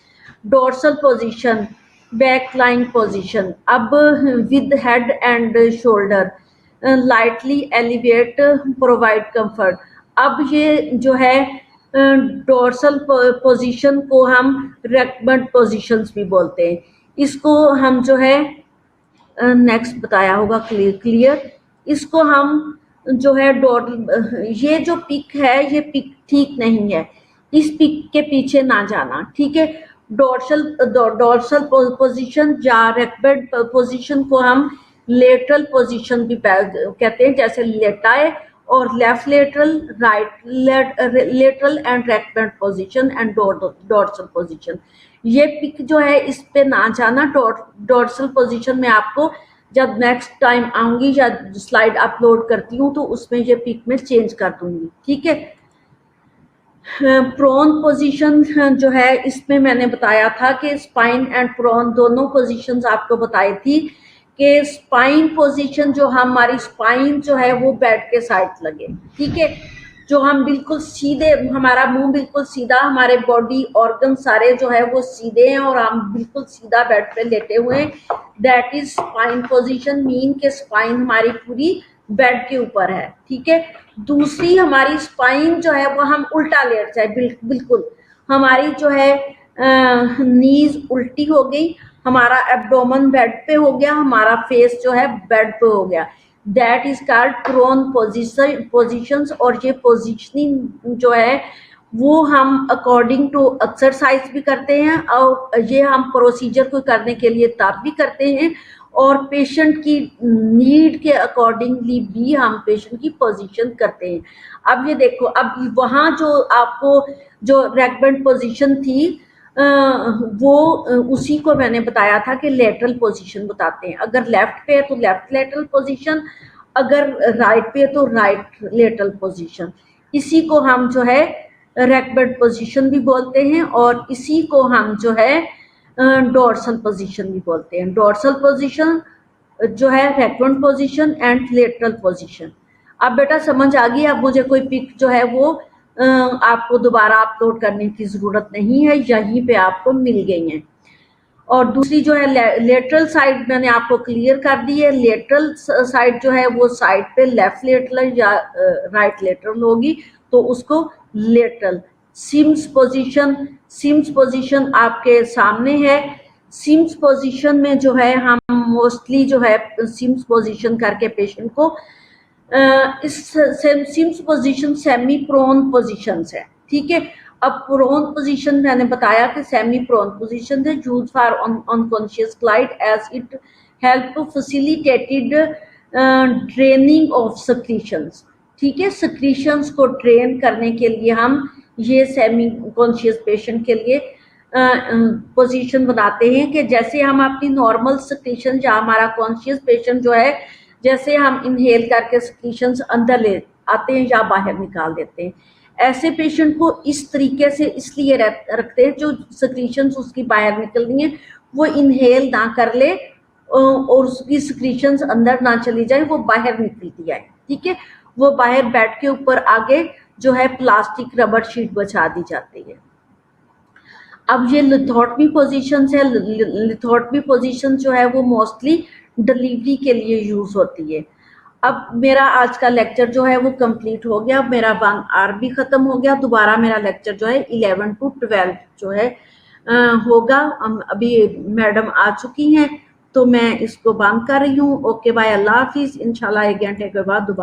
Dorsal position, back line position, अब with head and shoulder lightly elevate provide comfort. अब ये जो है डोर्सल पोजीशन को हम रेकमेंड पोजीशंस भी बोलते हैं। इसको हम जो है नेक्स्ट बताया होगा क्लियर। इसको हम जो है ये जो पिक है ये पिक ठीक नहीं है, इस पिक के पीछे ना जाना, ठीक है। डोर्सल पोजीशन या रेकबेंड पोजीशन को हम लेटरल पोजीशन भी कहते हैं, जैसे लेटा है, और left lateral, right lateral and recumbent position and dorsal position. ये पिक जो है इस पे ना जाना। डोर्सल पोजीशन में आपको जब नेक्स्ट टाइम आऊंगी या स्लाइड अपलोड करती हूँ तो उसमें ये पिक में चेंज कर दूंगी, ठीक है। प्रोन पोजीशन जो है इसमें मैंने बताया था कि स्पाइन एंड प्रोन दोनों पोजीशंस आपको बताई थी कि स्पाइन पोजीशन जो हमारी स्पाइन जो है वो बेड के साइड लगे, ठीक है। जो हम बिल्कुल सीधे, हमारा मुंह बिल्कुल सीधा, हमारे बॉडी ऑर्गन सारे जो है वो सीधे हैं और हम बिल्कुल सीधा बेड पे लेटे हुए हैं, that is spine position. Mean के स्पाइन हमारी पूरी बेड के ऊपर है, ठीक है। दूसरी हमारी स्पाइन जो है वो हम उल्टा लेट जाए, बिल्कुल हमारी जो है नीज उल्टी हो गई, हमारा एब्डोमेन बेड पे हो गया, हमारा फेस जो है बेड पे हो गया, that is called prone positions. और ये पोजीशनिंग जो है वो हम अकॉर्डिंग टू एक्सरसाइज भी करते हैं, और ये हम प्रोसीजर को करने के लिए तब भी करते हैं, और पेशेंट की नीड के अकॉर्डिंगली भी हम पेशेंट की पोजीशन करते हैं। अब ये देखो, अब वहाँ जो आपको जो रेकबेंड पोजीशन थी वो उसी को मैंने बताया था कि लेटरल पोजीशन बताते हैं। अगर लेफ्ट पे है तो लेफ्ट लेटरल पोजीशन, अगर राइट पे है तो राइट लेटरल पोजीशन। इसी को हम जो है रेकबेंड पोजीशन भी बोलते हैं, और इसी को हम जो है डोर्सल पोजीशन भी बोलते हैं। डोर्सल पोजीशन जो है रेकबेंड पोजीशन एंड लेटरल पोजीशन। अब बेटा समझ आ गई। अब मुझे कोई पिक जो है वो आपको दोबारा अपलोड करने की जरूरत नहीं है, यहीं पे आपको मिल गई है। और दूसरी जो है लेटरल साइड मैंने आपको क्लियर कर दी है। लेटरल साइड जो है वो साइड पे लेफ्ट लेटरल या राइट लेटरल होगी, तो उसको लेटरल। सिम्स पोजीशन आपके सामने है। सिम्स पोजीशन में जो है हम मोस्टली जो है सिम्स पोजीशन करके पेशेंट को इस Sims position semi prone position है, ठीक है। अब प्रोन पोजीशन मैंने बताया कि सेमी प्रोन पोजीशन है, use for unconscious flight as it help facilitated draining of secretions, ठीक है। सक्रीशंस को ट्रेन करने के लिए हम ये सेमी कॉन्शियस पेशेंट के लिए पोजीशन बनाते हैं कि जैसे हम अपनी नॉर्मल सक्रीशन या हमारा कॉन्शियस पेशेंट जो है, जैसे हम इनहेल करके सक्रीशंस अंदर ले आते हैं या बाहर निकाल देते हैं, ऐसे पेशेंट को इस तरीके से इसलिए रखते हैं जो सक्रीशंस उसकी बाहर निकलनी है वो इनहेल ना कर ले और उसकी सक्रीशंस अंदर ना चली जाए, वो बाहर निकलती है, ठीक है। वो बाहर बेड के ऊपर आगे जो है प्लास्टिक रबर शीट बचा दी जाती है। अब ये लिथोटमी पोजीशन है। लिथोटमी पोजीशन जो है वो मोस्टली डिलीवरी के लिए यूज होती है। अब मेरा आज का लेक्चर जो है वो कंप्लीट हो गया, मेरा 1 आवर भी खत्म हो गया। दोबारा मेरा लेक्चर जो है 11 to 12 जो है होगा। अभी मैडम आ चुकी हैं तो मैं इसको बंद कर रही हूँ। ओके बाय, अल्लाह हाफिज। इंशाल्लाह 1 घंटे के बाद दोबारा